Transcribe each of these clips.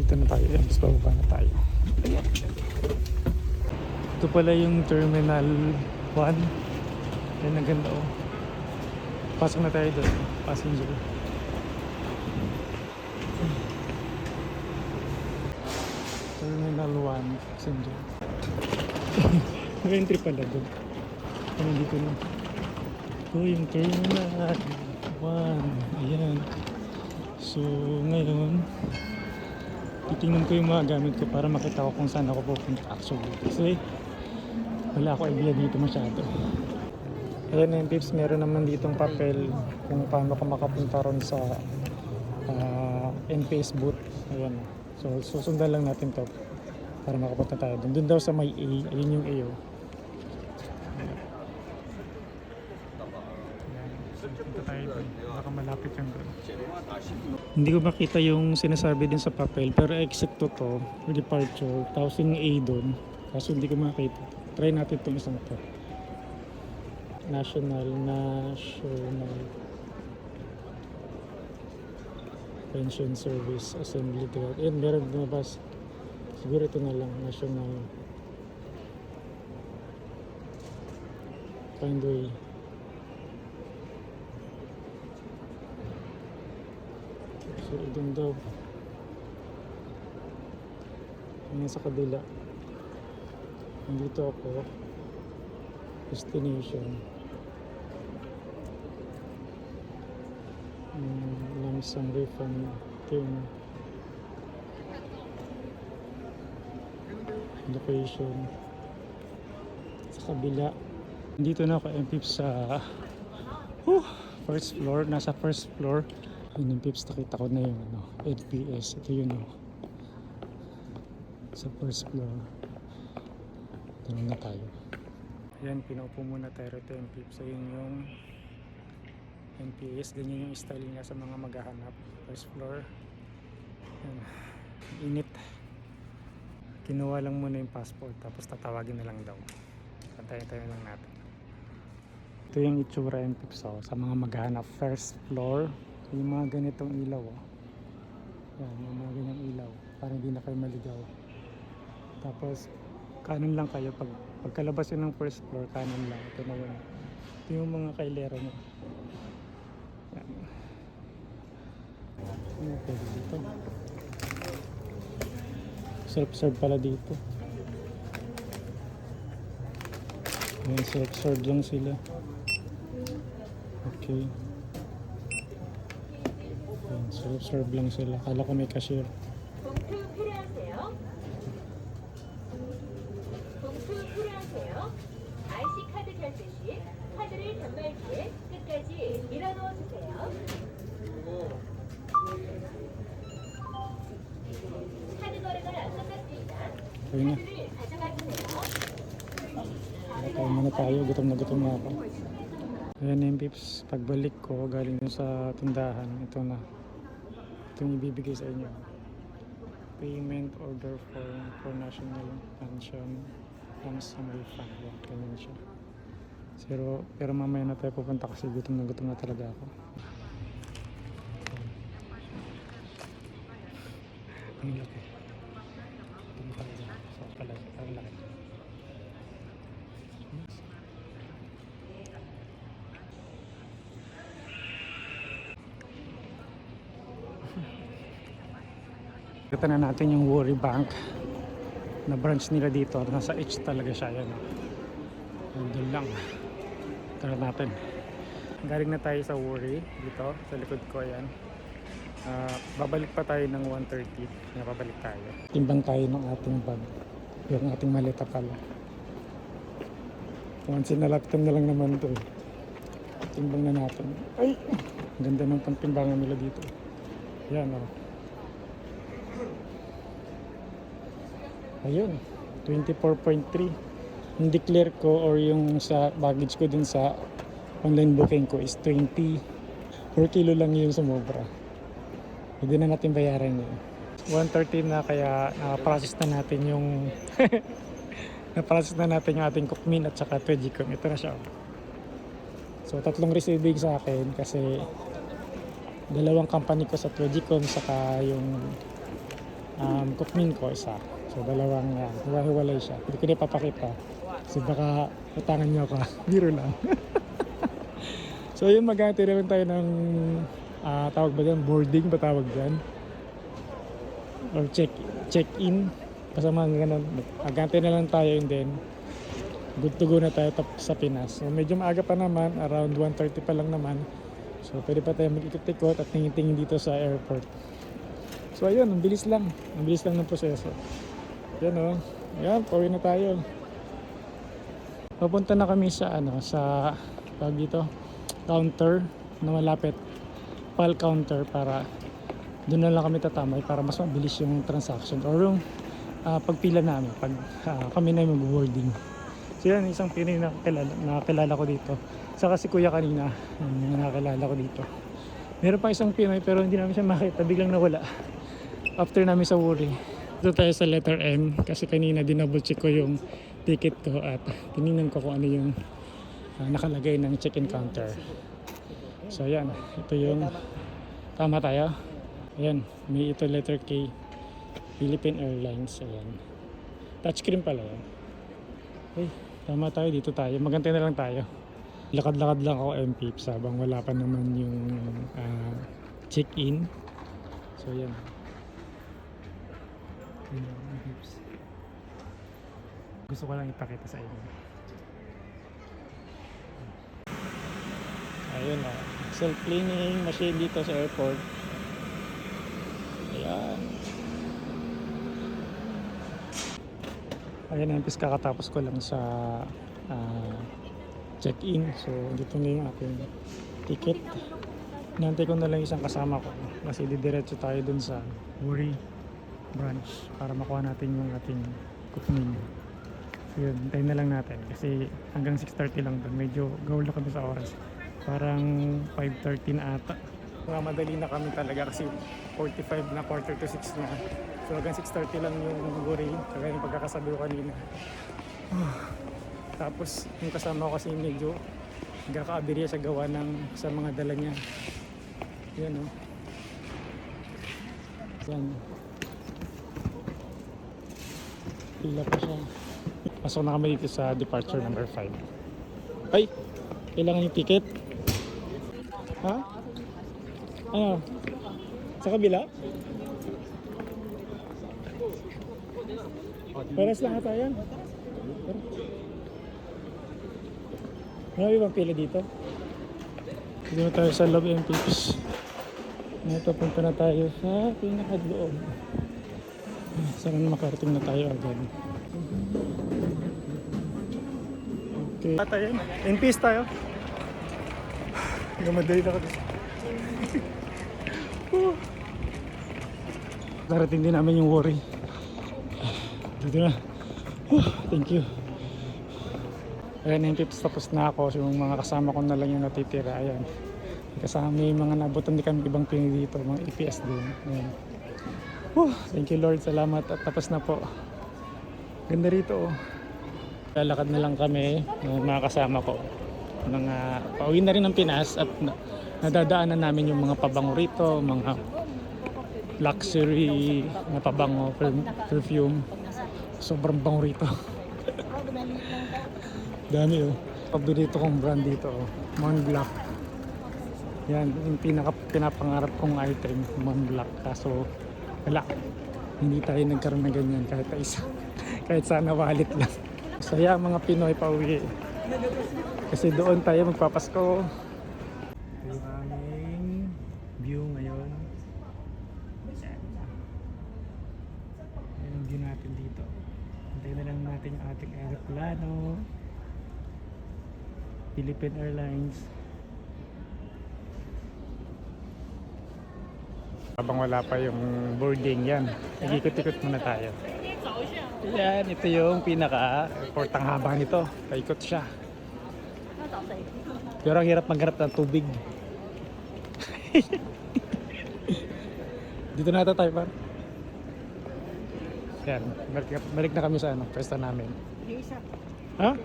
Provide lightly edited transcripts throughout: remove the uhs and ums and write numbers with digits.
Dito na tayo. Mas bababa na tayo. Ito pala yung Terminal 1. Yan, ang ganda oh. Pasok na tayo doon. Passenger. Terminal 1 passenger. May entry pala doon. Kami dito na. Ito yung Terminal 1. Ayan. So ngayon titingnan ko yung mga gamit ko para makita ko kung saan ako pupunta actually. Kasi wala ako idea dito masyado. Ayan yung tips. Meron naman ditong papel kung paano ka makapunta ron sa NPS booth. Ayan. So susundan lang natin to para makapunta tayo doon. Doon daw sa may A. Ayun yung A oh. Punta tayo doon. Baka malapit yung doon. Hindi ko makita yung sinasabi din sa papel pero exit to departure. Tapos yung A doon. Kaso hindi ko makita. Try natin itong isang to. National Pension Service Assembly Direct. Ayan, meron lumabas. Siguro ito na lang. National Findway. So, doon daw. Ayan sa kabila. Nandito ako. Destination. Lamsang refund. Ito yung location. Sa kabila. Dito na ako MPips sa first floor. Nasa first floor. Yun yung pips, nakita ko na yung NPS. Ito yun sa first floor. Tanong na tayo. Ayan, pinaupo muna tayo rito yung pips. Ayun yung NPS. Ganyan yung style niya sa mga maghahanap. First floor. Ayan. Init. Kinuha lang muna yung passport. Tapos tatawagin na lang daw. Pantayin tayo lang natin. Ito yung itsura yung pips sa mga maghahanap. First floor. Yung mga ganitong ilaw yan, yung mga ganyang ilaw para hindi na kayo maligaw. Tapos kanan lang kayo pagkalabas yun ng first floor, kanan lang. Ito na yun. Ito yung mga kailero nyo. Yan. Ano pwede dito? Self-serve pala dito. Yan, self-serve lang sila. Okay. Self-serve lang sila. Kala ko may cashier. 봉투 필요하세요? 봉투 필요하세요? IC 카드 결제 시 카드를 단말기에 끝까지 밀어넣어 주세요. 카드 거래가 끝났습니다. Ayun na. 카드를 가져가 주세요. Kaya muna tayo. Gutom na ako. Ayan yung pips. Pagbalik ko galing dun sa tindahan. Ito na. Ito yung ibibigay sa inyo. Payment order form for National Pension Lamsang Refund. Ganyan siya. Pero mamaya na tayo pupunta kasi gutom na talaga ako. Ang laki. Gutom talaga. So, ang laki. Kita na natin yung Worry Bank na branch nila dito. Nasa H talaga siya. Yan. Doon lang. Tara natin. Galing na tayo sa Worry dito. Sa likod ko yan. Babalik pa tayo ng 1:30. Babalik tayo. Timbang tayo ng ating bag. Yung ating maleta pala. Once in a lifetime na lang naman ito. Timbang na natin. Ay! Ganda ng pantimbangan nila dito. Yan Ayun, 24.3. Yung declare ko or yung sa baggage ko dun sa online booking ko is 20. 4 kilo lang yung sumobra. Hindi na natin bayaran yun. 1:30 na kaya na-process na natin yung na-process na natin yung ating Cookmin at saka Twedgicom. Ito na siya. So 3 receiving sa akin kasi 2 company ko sa Twedgicom saka yung Kukmin ko isa. So dalawang yan. Hiwa-hiwalay siya. Hindi ko na ipapakita. Kasi baka utangan niyo ako. Biro lang. So yun, mag-aantay naman tayo ng tawag ba dyan? Boarding ba tawag dyan? Or check-in. Basta mga ganun. Mag-aantay na lang tayo and then good to go na tayo tapos sa Pinas. So medyo maaga pa naman. Around 1:30 pa lang naman. So pwede pa tayo mag-ikot-ikot at tingin-tingin dito sa airport. So ayun, ang bilis lang. Ang bilis lang ng proseso. Yan o. Ayan, pauwi na tayo. Papunta na kami sa sa tawag dito, counter na malapit. PAL counter para doon na lang kami tatamay para mas mabilis yung transaction or yung pagpila namin pag kami na yung mag-boarding. So yan, isang Pinoy na nakakilala ko dito. Saka si Kuya kanina, nakakilala ko dito. Meron pa isang Pinoy pero hindi namin siya makita, biglang nawala. After namin sa Wuri. Dito tayo sa letter M kasi kanina dinouble check ko yung ticket ko at tinignan ko kung ano yung nakalagay ng check-in counter. So ayan, ito yung tama tayo. Ayan, may ito letter K, Philippine Airlines. Ayan, touchscreen pala yan. Okay, tama tayo, dito tayo. Magantay na lang tayo. Lakad-lakad lang ako MPips habang wala pa naman yung check-in. So ayan. Gusto ko lang ipakita sa inyo. Ayun o, self-cleaning machine dito sa airport. Ayan. Ayan, empis kakatapos ko lang sa check-in. So dito na yung aking ticket. Nantay ko na lang isang kasama ko kasi didiretso tayo dun sa Wuri branch para makuha natin yung ating Kukmin. So yun, hintayin na lang natin kasi hanggang 6:30 lang doon. Medyo gawal na kami sa oras. Parang 5:30 na ata. Madali na kami talaga kasi 45 na, quarter to 6 na. So hanggang 6:30 lang yung Wuri. Kaya yung pagkakasabi ko kanina. Tapos yung kasama ko kasi medyo nagkaka-aberya sa gawa ng sa mga dala niya. Yan o. Yan. Pila pa siya. Pasok na kami dito sa departure number 5. Ay! Kailangan yung ticket? Ha? Ano? Sa kabila? Paras lang ata yan. Marami bang pila dito? Dito na tayo sa lobby ng Pips. Ito, punta na tayo sa pinakadloob. Sana makarating na tayo agad. Okay. Tayo. In peace tayo. Gamadali na kami. Darating din namin yung Wuri. Dito na. Thank you. Ayan, yung Pips, tapos na ako. So, yung mga kasama ko na lang yung natitira. Ayan. Kasama yung mga nabutan di kami ibang Pinoy dito. Mga EPS din. Ayan. Thank you Lord, salamat at tapos na po. Ganda rito oh. Lalakad na lang kami ng mga kasama ko. Pauwi na rin ng Pinas at nadadaanan namin yung mga pabango rito, mga luxury na pabango, perfume. Sobrang bango rito. Dami oh. Paborito kong brand dito oh. Montblanc. Yan, yung pinapangarap kong item, Montblanc. Kaso wala, hindi tayo nagkaroon ng ganyan kahit isa. Kahit sana wallet lang. Saya mga Pinoy pauwi kasi doon tayo magpapasko. Yung aming view ngayon. Ayan yung view natin dito. Hintayin na lang natin yung ating aeroplano, Philippine Airlines. Habang wala pa yung boarding yan, nag-ikot-ikot muna tayo. Yan, ito yung pinaka-portang haba nito. Paikot siya. Pero ang hirap magharap ng tubig. Dito na ata tayo pa. Yan, balik na kami sa pwesto namin. Ha?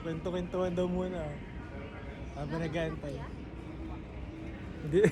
Kwento-kwentuhan daw muna. Habang nag-aantay. Hindi.